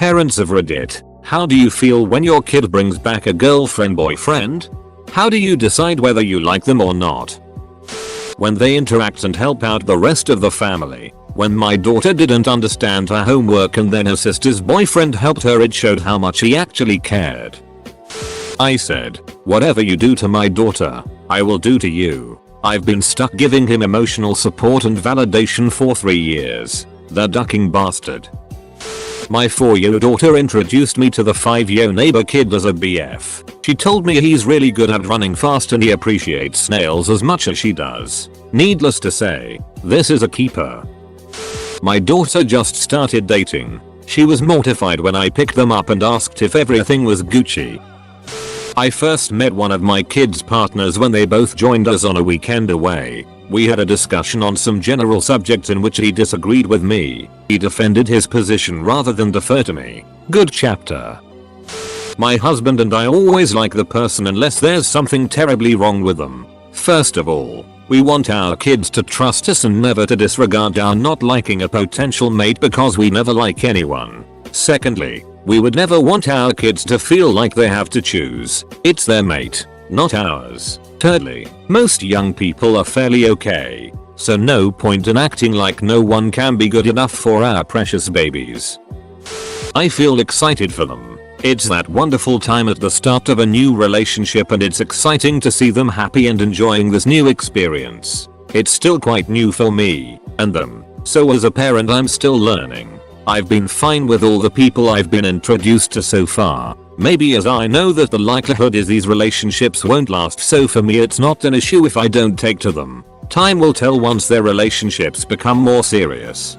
Parents of Reddit, how do you feel when your kid brings back a girlfriend boyfriend? How do you decide whether you like them or not? When they interact and help out the rest of the family. When my daughter didn't understand her homework and then her sister's boyfriend helped her, it showed how much he actually cared. I said, whatever you do to my daughter, I will do to you. I've been stuck giving him emotional support and validation for 3 years. The ducking bastard. My 4-year daughter introduced me to the 5-year neighbor kid as a BF. She told me he's really good at running fast and he appreciates snails as much as she does. Needless to say, this is a keeper. My daughter just started dating. She was mortified when I picked them up and asked if everything was Gucci. I first met one of my kids' partners when they both joined us on a weekend away. We had a discussion on some general subjects in which he disagreed with me. He defended his position rather than defer to me. Good chapter. My husband and I always like the person unless there's something terribly wrong with them. First of all, we want our kids to trust us and never to disregard our not liking a potential mate because we never like anyone. Secondly, we would never want our kids to feel like they have to choose. It's their mate, not ours. Thirdly, most young people are fairly okay, so no point in acting like no one can be good enough for our precious babies. I feel excited for them. It's that wonderful time at the start of a new relationship and it's exciting to see them happy and enjoying this new experience. It's still quite new for me and them, so as a parent I'm still learning. I've been fine with all the people I've been introduced to so far. Maybe as I know that the likelihood is these relationships won't last, so for me it's not an issue if I don't take to them. Time will tell once their relationships become more serious.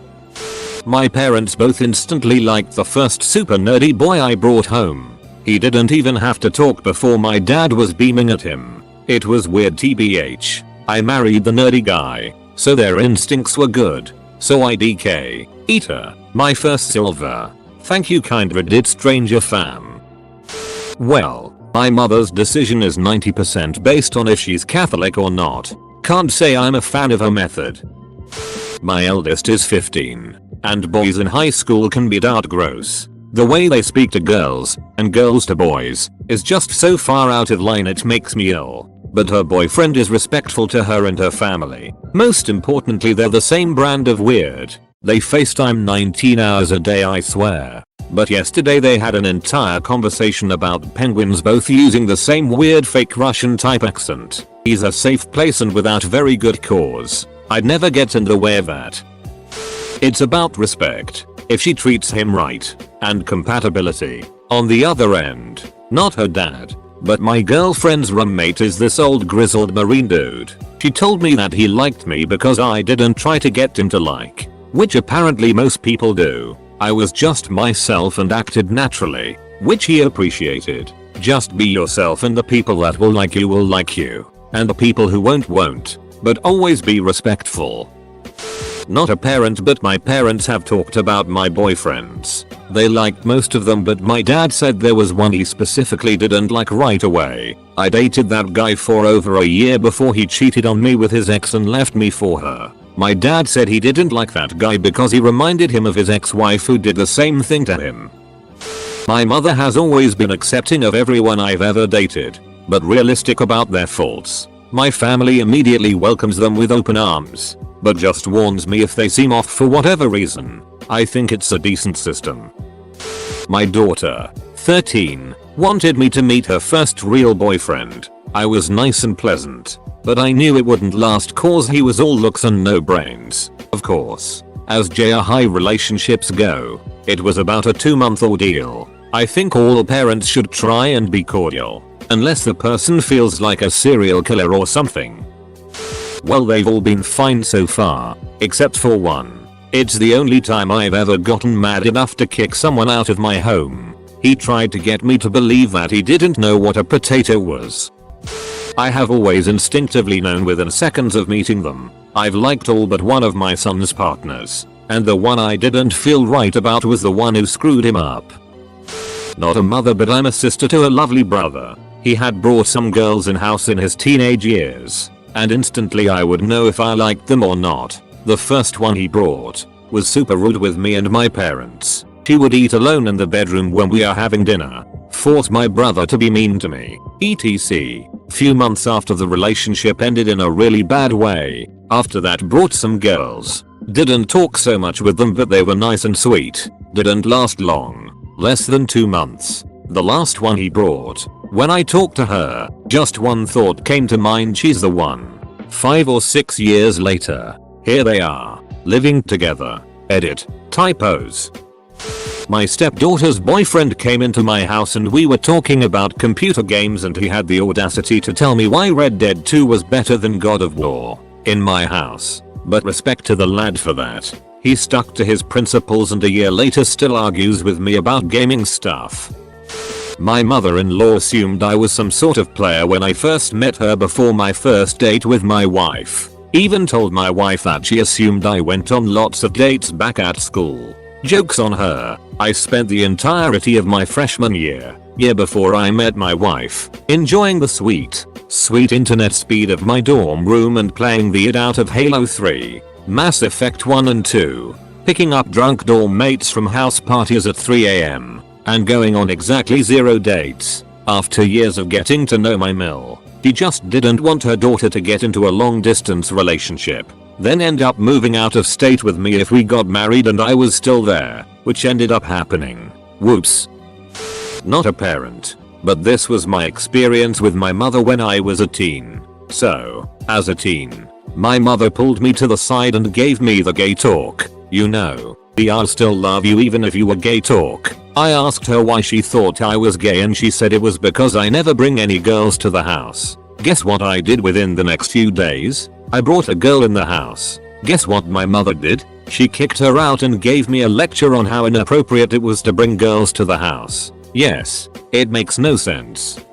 My parents both instantly liked the first super nerdy boy I brought home. He didn't even have to talk before my dad was beaming at him. It was weird tbh. I married the nerdy guy, so their instincts were good. So IDK. Eater. My first silver. Thank you kind Reddit stranger fam. Well, my mother's decision is 90% based on if she's Catholic or not. Can't say I'm a fan of her method. My eldest is 15, and boys in high school can be dark gross. The way they speak to girls, and girls to boys, is just so far out of line it makes me ill. But her boyfriend is respectful to her and her family. Most importantly, they're the same brand of weird. They FaceTime 19 hours a day, I swear. But yesterday they had an entire conversation about penguins, both using the same weird fake Russian type accent. He's a safe place and without very good cause. I'd never get in the way of that. It's about respect. If she treats him right. And compatibility. On the other end, not her dad, but my girlfriend's roommate is this old grizzled marine dude. She told me that he liked me because I didn't try to get him to like, which apparently most people do. I was just myself and acted naturally, which he appreciated. Just be yourself and the people that will like you. And the people who won't. But always be respectful. Not a parent, but my parents have talked about my boyfriends. They liked most of them, but my dad said there was one he specifically didn't like right away. I dated that guy for over a year before he cheated on me with his ex and left me for her. My dad said he didn't like that guy because he reminded him of his ex-wife who did the same thing to him. My mother has always been accepting of everyone I've ever dated, but realistic about their faults. My family immediately welcomes them with open arms, but just warns me if they seem off for whatever reason. I think it's a decent system. My daughter, 13, wanted me to meet her first real boyfriend. I was nice and pleasant, but I knew it wouldn't last cause he was all looks and no brains. Of course, as high relationships go, it was about a 2-month ordeal. I think all parents should try and be cordial, unless the person feels like a serial killer or something. Well, they've all been fine so far, except for one. It's the only time I've ever gotten mad enough to kick someone out of my home. He tried to get me to believe that he didn't know what a potato was. I have always instinctively known within seconds of meeting them. I've liked all but one of my son's partners, and the one I didn't feel right about was the one who screwed him up. Not a mother, but I'm a sister to a lovely brother. He had brought some girls in-house in his teenage years, and instantly I would know if I liked them or not. The first one he brought was super rude with me and my parents. She would eat alone in the bedroom when we are having dinner. Force my brother to be mean to me, etc. Few months after the relationship ended in a really bad way. After that brought some girls. Didn't talk so much with them but they were nice and sweet. Didn't last long. Less than 2 months. The last one he brought. When I talked to her, just one thought came to mind, she's the one. 5 or 6 years later. Here they are. Living together. Edit. Typos. My stepdaughter's boyfriend came into my house and we were talking about computer games and he had the audacity to tell me why Red Dead 2 was better than God of War in my house. But respect to the lad for that. He stuck to his principles and a year later still argues with me about gaming stuff. My mother-in-law assumed I was some sort of player when I first met her before my first date with my wife. Even told my wife that she assumed I went on lots of dates back at school. Jokes on her. I spent the entirety of my freshman year before I met my wife, enjoying the sweet internet speed of my dorm room and playing the id out of Halo 3, Mass Effect 1 and 2, picking up drunk dorm mates from house parties at 3 AM, and going on exactly 0 dates. After years of getting to know my Mill, she just didn't want her daughter to get into a long distance relationship. Then end up moving out of state with me if we got married and I was still there, which ended up happening. Whoops. Not a parent, but this was my experience with my mother when I was a teen. So, as a teen, my mother pulled me to the side and gave me the gay talk. You know, the I'll still love you even if you were gay talk. I asked her why she thought I was gay and she said it was because I never bring any girls to the house. Guess what I did within the next few days? I brought a girl in the house. Guess what my mother did? She kicked her out and gave me a lecture on how inappropriate it was to bring girls to the house. Yes, it makes no sense.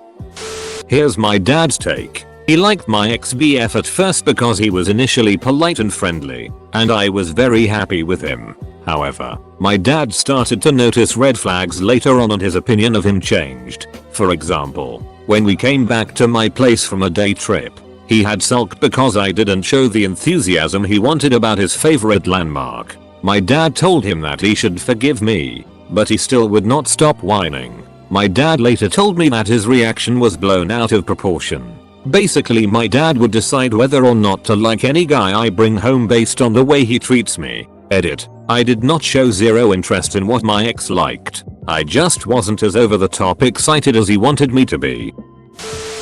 Here's my dad's take. He liked my ex-BF at first because he was initially polite and friendly, and I was very happy with him. However, my dad started to notice red flags later on and his opinion of him changed. For example, when we came back to my place from a day trip, he had sulked because I didn't show the enthusiasm he wanted about his favorite landmark. My dad told him that he should forgive me, but he still would not stop whining. My dad later told me that his reaction was blown out of proportion. Basically, my dad would decide whether or not to like any guy I bring home based on the way he treats me. Edit. I did not show zero interest in what my ex liked. I just wasn't as over the top excited as he wanted me to be.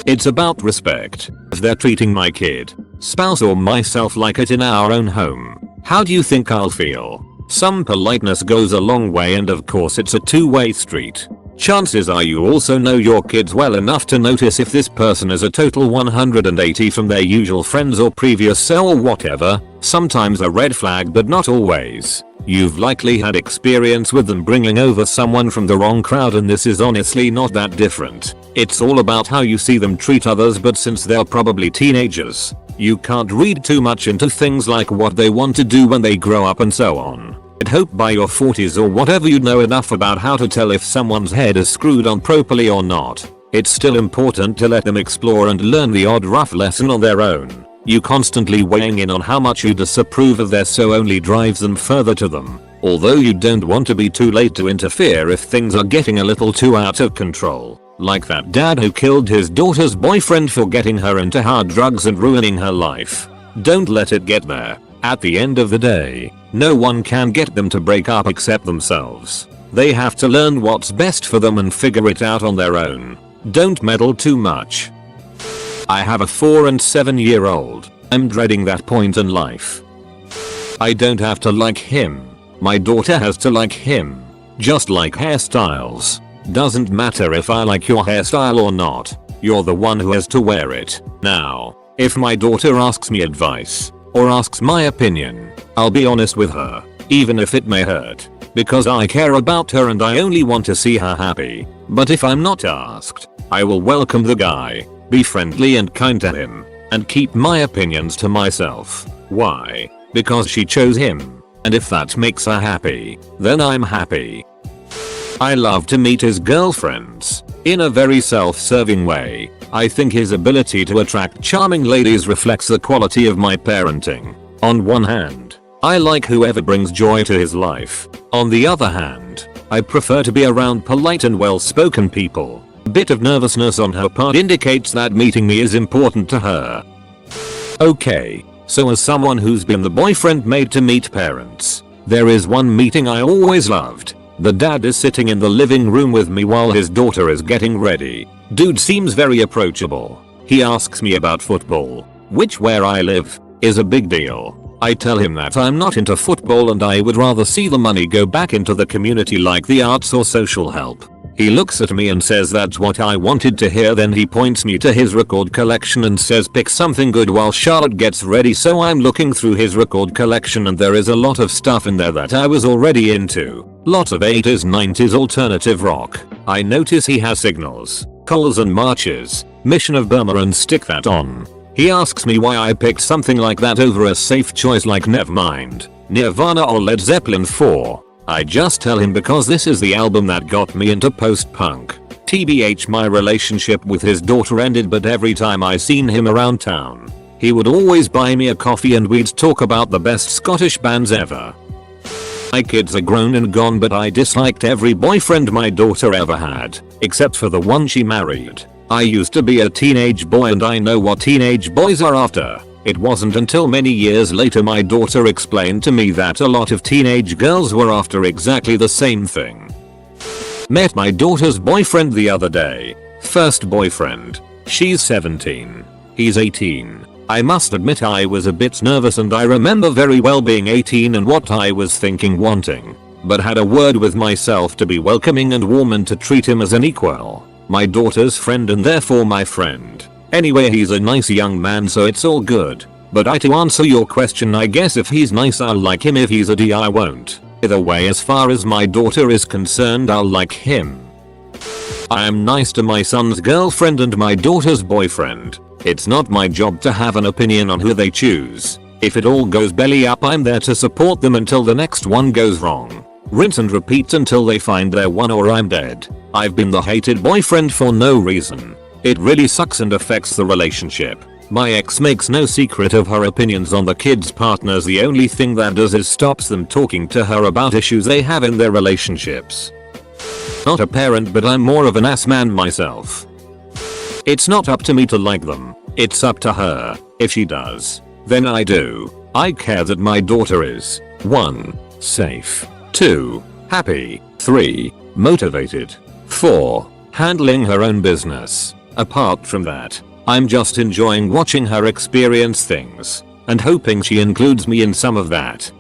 It's about respect. If they're treating my kid, spouse or myself like it in our own home, how do you think I'll feel? Some politeness goes a long way and of course it's a two-way street. Chances are you also know your kids well enough to notice if this person is a total 180 from their usual friends or previous self or whatever. Sometimes a red flag but not always. You've likely had experience with them bringing over someone from the wrong crowd and this is honestly not that different. It's all about how you see them treat others, but since they're probably teenagers, you can't read too much into things like what they want to do when they grow up and so on. I'd hope by your 40s or whatever you'd know enough about how to tell if someone's head is screwed on properly or not. It's still important to let them explore and learn the odd rough lesson on their own. You constantly weighing in on how much you disapprove of their so only drives them further to them. Although you don't want to be too late to interfere if things are getting a little too out of control. Like that dad who killed his daughter's boyfriend for getting her into hard drugs and ruining her life. Don't let it get there. At the end of the day, no one can get them to break up except themselves. They have to learn what's best for them and figure it out on their own. Don't meddle too much. I have a 4 and 7 year old. I'm dreading that point in life. I don't have to like him. My daughter has to like him. Just like hairstyles. Doesn't matter if I like your hairstyle or not. You're the one who has to wear it. Now, if my daughter asks me advice, or asks my opinion, I'll be honest with her, even if it may hurt, because I care about her and I only want to see her happy. But if I'm not asked, I will welcome the guy, be friendly and kind to him, and keep my opinions to myself. Why? Because she chose him, and if that makes her happy, then I'm happy. I love to meet his girlfriends, in a very self-serving way. I think his ability to attract charming ladies reflects the quality of my parenting. On one hand, I like whoever brings joy to his life. On the other hand, I prefer to be around polite and well-spoken people. A bit of nervousness on her part indicates that meeting me is important to her. Okay, so as someone who's been the boyfriend made to meet parents, there is one meeting I always loved. The dad is sitting in the living room with me while his daughter is getting ready. Dude seems very approachable. He asks me about football, which where I live is a big deal. I tell him that I'm not into football and I would rather see the money go back into the community like the arts or social help. He looks at me and says that's what I wanted to hear, then he points me to his record collection and says pick something good while Charlotte gets ready, so I'm looking through his record collection and there is a lot of stuff in there that I was already into. Lots of 80s 90s alternative rock. I notice he has Signals, Coals and Marches, Mission of Burma and Stick That On. He asks me why I picked something like that over a safe choice like Nevermind, Nirvana or Led Zeppelin 4. I just tell him because this is the album that got me into post-punk. TBH, my relationship with his daughter ended, but every time I seen him around town, he would always buy me a coffee and we'd talk about the best Scottish bands ever. My kids are grown and gone, but I disliked every boyfriend my daughter ever had, except for the one she married. I used to be a teenage boy and I know what teenage boys are after. It wasn't until many years later my daughter explained to me that a lot of teenage girls were after exactly the same thing. Met my daughter's boyfriend the other day. First boyfriend. She's 17. He's 18. I must admit I was a bit nervous and I remember very well being 18 and what I was thinking wanting. But had a word with myself to be welcoming and warm and to treat him as an equal. My daughter's friend and therefore my friend. Anyway, he's a nice young man so it's all good. But to answer your question, I guess if he's nice I'll like him, if he's a D I won't. Either way, as far as my daughter is concerned, I'll like him. I am nice to my son's girlfriend and my daughter's boyfriend. It's not my job to have an opinion on who they choose. If it all goes belly up, I'm there to support them until the next one goes wrong. Rinse and repeat until they find their one or I'm dead. I've been the hated boyfriend for no reason. It really sucks and affects the relationship. My ex makes no secret of her opinions on the kids' partners. The only thing that does is stops them talking to her about issues they have in their relationships. Not a parent, but I'm more of an ass man myself. It's not up to me to like them. It's up to her. If she does, then I do. I care that my daughter is 1. Safe. 2. Happy. 3. Motivated. 4. Handling her own business. Apart from that, I'm just enjoying watching her experience things and hoping she includes me in some of that.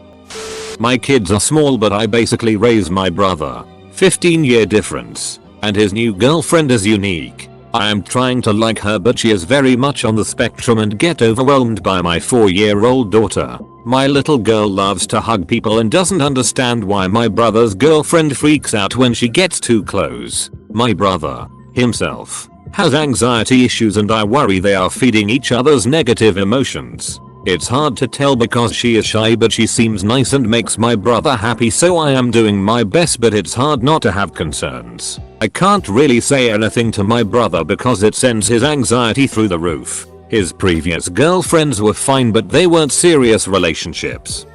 My kids are small, but I basically raise my brother, 15-year difference, and his new girlfriend is unique. I am trying to like her, but she is very much on the spectrum and get overwhelmed by my 4-year-old daughter. My little girl loves to hug people and doesn't understand why my brother's girlfriend freaks out when she gets too close. My brother, himself, has anxiety issues and I worry they are feeding each other's negative emotions. It's hard to tell because she is shy, but she seems nice and makes my brother happy, so I am doing my best, but it's hard not to have concerns. I can't really say anything to my brother because it sends his anxiety through the roof. His previous girlfriends were fine, but they weren't serious relationships.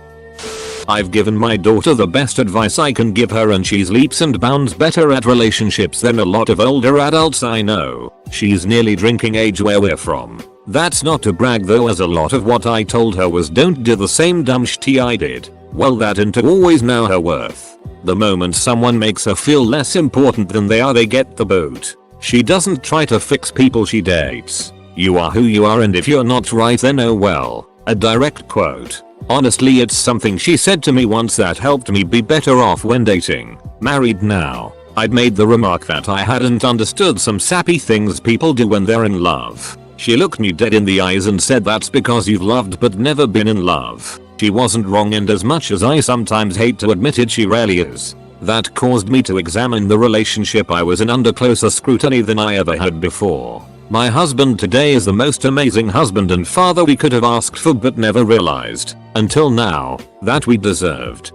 I've given my daughter the best advice I can give her and she's leaps and bounds better at relationships than a lot of older adults I know. She's nearly drinking age where we're from. That's not to brag though, as a lot of what I told her was don't do the same dumb shit I did. Well, that and to always know her worth. The moment someone makes her feel less important than they are, they get the boot. She doesn't try to fix people she dates. You are who you are, and if you're not right then oh well. A direct quote. Honestly, it's something she said to me once that helped me be better off when dating. Married now, I'd made the remark that I hadn't understood some sappy things people do when they're in love. She looked me dead in the eyes and said that's because you've loved but never been in love. She wasn't wrong, and as much as I sometimes hate to admit it, she rarely is. That caused me to examine the relationship I was in under closer scrutiny than I ever had before. My husband today is the most amazing husband and father we could have asked for, but never realized, until now, that we deserved.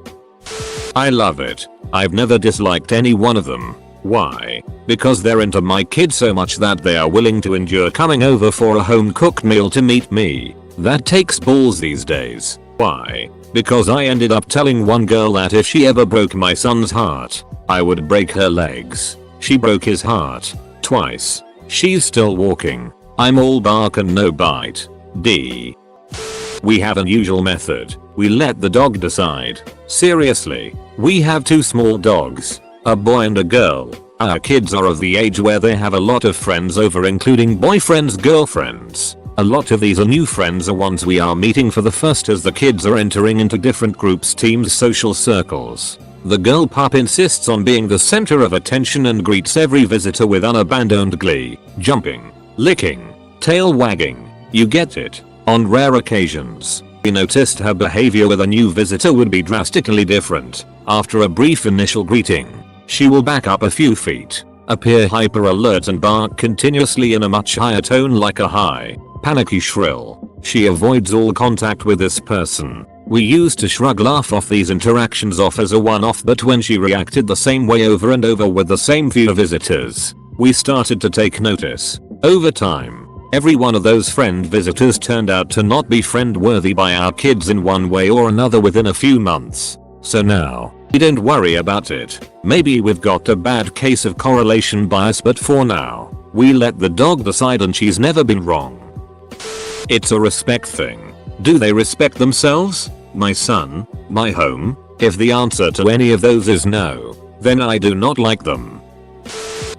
I love it. I've never disliked any one of them. Why? Because they're into my kids so much that they are willing to endure coming over for a home cooked meal to meet me. That takes balls these days. Why? because I ended up telling one girl that if she ever broke my son's heart, I would break her legs. She broke his heart twice. She's still walking. I'm all bark and no bite. D. We have an usual method. We let the dog decide. Seriously, we have 2 small dogs, a boy and a girl. Our kids are of the age where they have a lot of friends over, including boyfriends, girlfriends. A lot of these are new friends or ones we are meeting for the first as the kids are entering into different groups, teams, social circles. The girl pup insists on being the center of attention and greets every visitor with unabandoned glee, jumping, licking, tail wagging. You get it. On rare occasions, we noticed her behavior with a new visitor would be drastically different. After a brief initial greeting, she will back up a few feet, appear hyper alert and bark continuously in a much higher tone like a high, panicky shrill. She avoids all contact with this person. We used to shrug laugh off these interactions off as a one-off, but when she reacted the same way over and over with the same few visitors, we started to take notice. Over time, every one of those friend visitors turned out to not be friend-worthy by our kids in one way or another within a few months. So now, we don't worry about it. Maybe we've got a bad case of correlation bias, but for now, we let the dog decide and she's never been wrong. It's a respect thing. Do they respect themselves? My son? My home? If the answer to any of those is no, then I do not like them.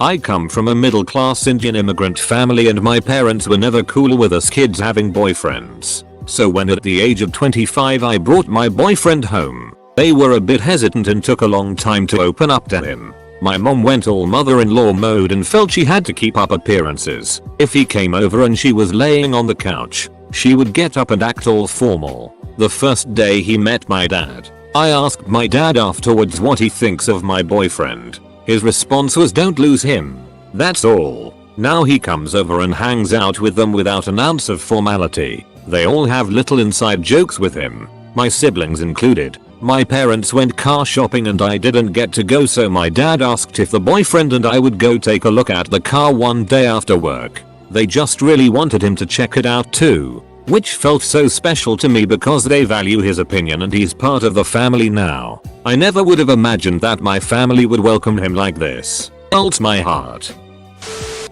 I come from a middle-class Indian immigrant family and my parents were never cool with us kids having boyfriends. So when at the age of 25 I brought my boyfriend home, they were a bit hesitant and took a long time to open up to him. My mom went all mother-in-law mode and felt she had to keep up appearances. If he came over and she was laying on the couch, she would get up and act all formal. The first day he met my dad, I asked my dad afterwards what he thinks of my boyfriend. His response was, "Don't lose him. That's all." Now he comes over and hangs out with them without an ounce of formality. They all have little inside jokes with him, my siblings included. My parents went car shopping and I didn't get to go, so my dad asked if the boyfriend and I would go take a look at the car one day after work. They just really wanted him to check it out too, which felt so special to me because they value his opinion and he's part of the family now. I never would have imagined that my family would welcome him like this. Melts my heart.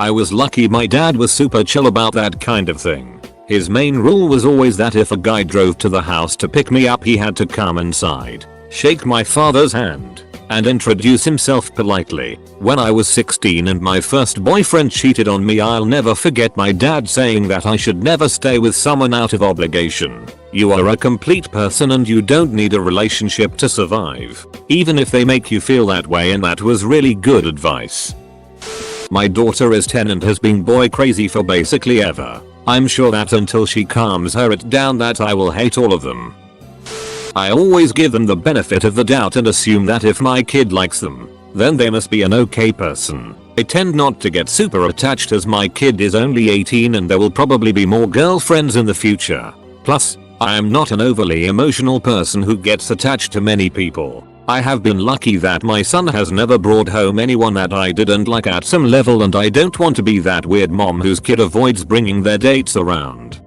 I was lucky my dad was super chill about that kind of thing. His main rule was always that if a guy drove to the house to pick me up, he had to come inside, shake my father's hand, and introduce himself politely. When I was 16 and my first boyfriend cheated on me, I'll never forget my dad saying that I should never stay with someone out of obligation. You are a complete person and you don't need a relationship to survive, even if they make you feel that way, and that was really good advice. My daughter is 10 and has been boy crazy for basically ever. I'm sure that until she calms her it down that I will hate all of them. I always give them the benefit of the doubt and assume that if my kid likes them, then they must be an okay person. I tend not to get super attached as my kid is only 18 and there will probably be more girlfriends in the future. Plus, I am not an overly emotional person who gets attached to many people. I have been lucky that my son has never brought home anyone that I didn't like at some level, and I don't want to be that weird mom whose kid avoids bringing their dates around.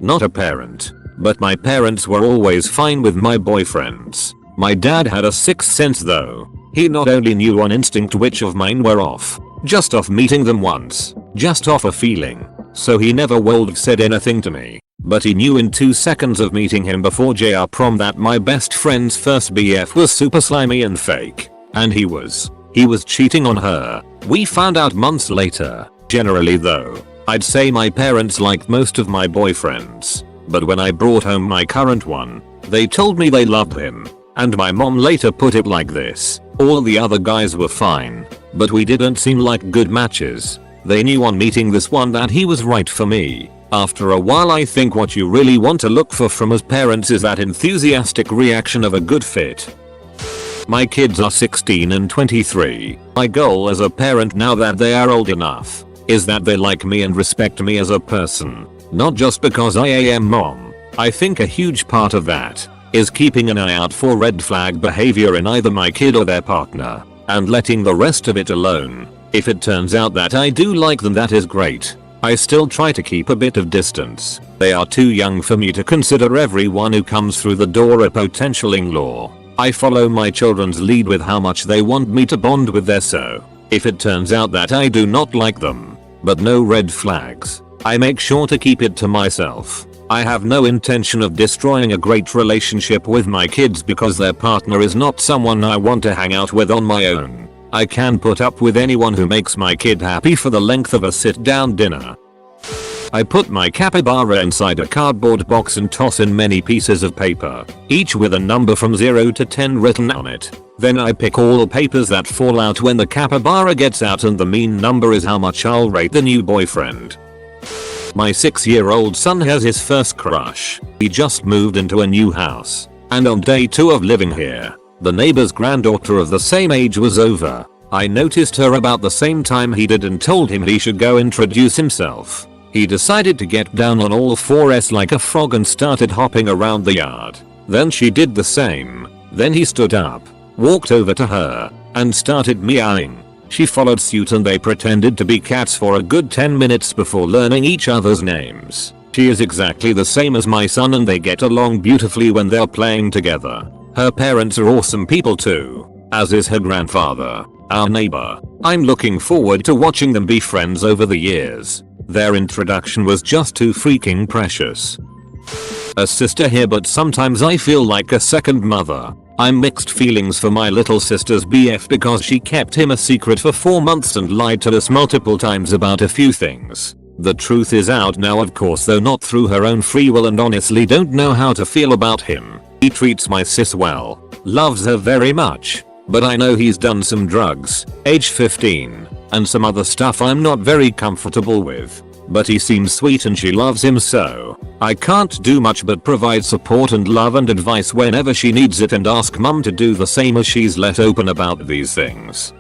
Not a parent, but my parents were always fine with my boyfriends. My dad had a sixth sense though. He not only knew on instinct which of mine were off, just off meeting them once, just off a feeling, so he never would have said anything to me. But he knew in 2 seconds of meeting him before JR prom that my best friend's first BF was super slimy and fake. And he was cheating on her. We found out months later. Generally though, I'd say my parents liked most of my boyfriends. But when I brought home my current one, they told me they loved him. And my mom later put it like this: all the other guys were fine, but we didn't seem like good matches. They knew on meeting this one that he was right for me. After a while, I think what you really want to look for from us parents is that enthusiastic reaction of a good fit. My kids are 16 and 23. My goal as a parent now that they are old enough is that they like me and respect me as a person, not just because I am mom. I think a huge part of that is keeping an eye out for red flag behavior in either my kid or their partner, and letting the rest of it alone. If it turns out that I do like them, that is great. I still try to keep a bit of distance, They are too young for me to consider everyone who comes through the door a potential in-law. I follow my children's lead with how much they want me to bond with their so. If it turns out that I do not like them, but no red flags, I make sure to keep it to myself. I have no intention of destroying a great relationship with my kids because their partner is not someone I want to hang out with on my own. I can put up with anyone who makes my kid happy for the length of a sit-down dinner. I put my capybara inside a cardboard box and toss in many pieces of paper, each with a number from 0 to 10 written on it. Then I pick all the papers that fall out when the capybara gets out, and the mean number is how much I'll rate the new boyfriend. My 6-year-old son has his first crush. He just moved into a new house, and on day 2 of living here, the neighbor's granddaughter of the same age was over. I noticed her about the same time he did and told him he should go introduce himself. He decided to get down on all fours like a frog and started hopping around the yard. Then she did the same. Then he stood up, walked over to her, and started meowing. She followed suit and they pretended to be cats for a good 10 minutes before learning each other's names. She is exactly the same as my son and they get along beautifully when they're playing together. Her parents are awesome people too, as is her grandfather, our neighbor. I'm looking forward to watching them be friends over the years. Their introduction was just too freaking precious. A sister here, but sometimes I feel like a second mother. I'm mixed feelings for my little sister's BF because she kept him a secret for 4 months and lied to us multiple times about a few things. The truth is out now, of course, though not through her own free will, and honestly don't know how to feel about him. He treats my sis well, loves her very much, but I know he's done some drugs, age 15, and some other stuff I'm not very comfortable with. But he seems sweet and she loves him, so I can't do much but provide support and love and advice whenever she needs it, and ask mum to do the same as she's let open about these things.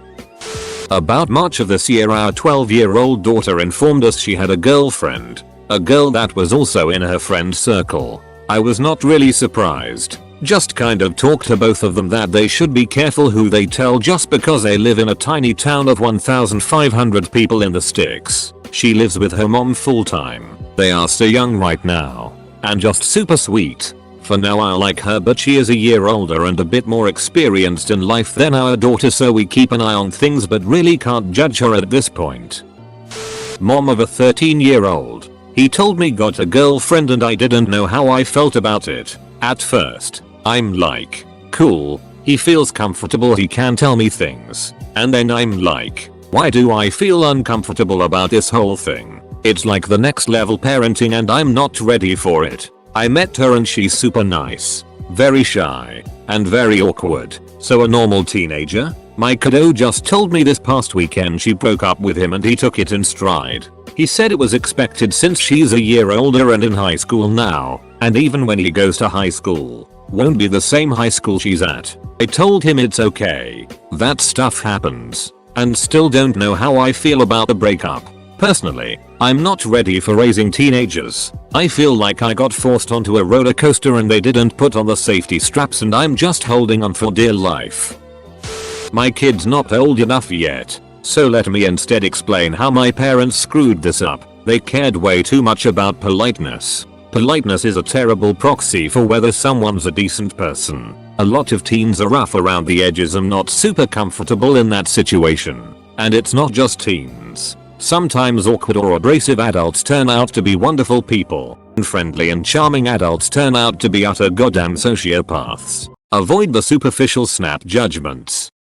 About March of this year, our 12-year-old daughter informed us she had a girlfriend, a girl that was also in her friend circle. I was not really surprised, just kind of talked to both of them that they should be careful who they tell just because they live in a tiny town of 1,500 people in the sticks. She lives with her mom full time. They are so young right now, and just super sweet. For now I like her, but she is a year older and a bit more experienced in life than our daughter, so we keep an eye on things but really can't judge her at this point. Mom of a 13-year-old. He told me got a girlfriend and I didn't know how I felt about it. At first, I'm like, cool, he feels comfortable, he can tell me things. And then I'm like, why do I feel uncomfortable about this whole thing? It's like the next level parenting and I'm not ready for it. I met her and she's super nice, very shy, and very awkward. So a normal teenager? My kiddo just told me this past weekend she broke up with him and he took it in stride. He said it was expected since she's a year older and in high school now, and even when he goes to high school, won't be the same high school she's at. I told him it's okay, that stuff happens, and still don't know how I feel about the breakup. Personally, I'm not ready for raising teenagers. I feel like I got forced onto a roller coaster and they didn't put on the safety straps and I'm just holding on for dear life. My kid's not old enough yet, so let me instead explain how my parents screwed this up. They cared way too much about politeness. Politeness is a terrible proxy for whether someone's a decent person. A lot of teens are rough around the edges and not super comfortable in that situation. And it's not just teens. Sometimes awkward or abrasive adults turn out to be wonderful people, and friendly and charming adults turn out to be utter goddamn sociopaths. Avoid the superficial snap judgments.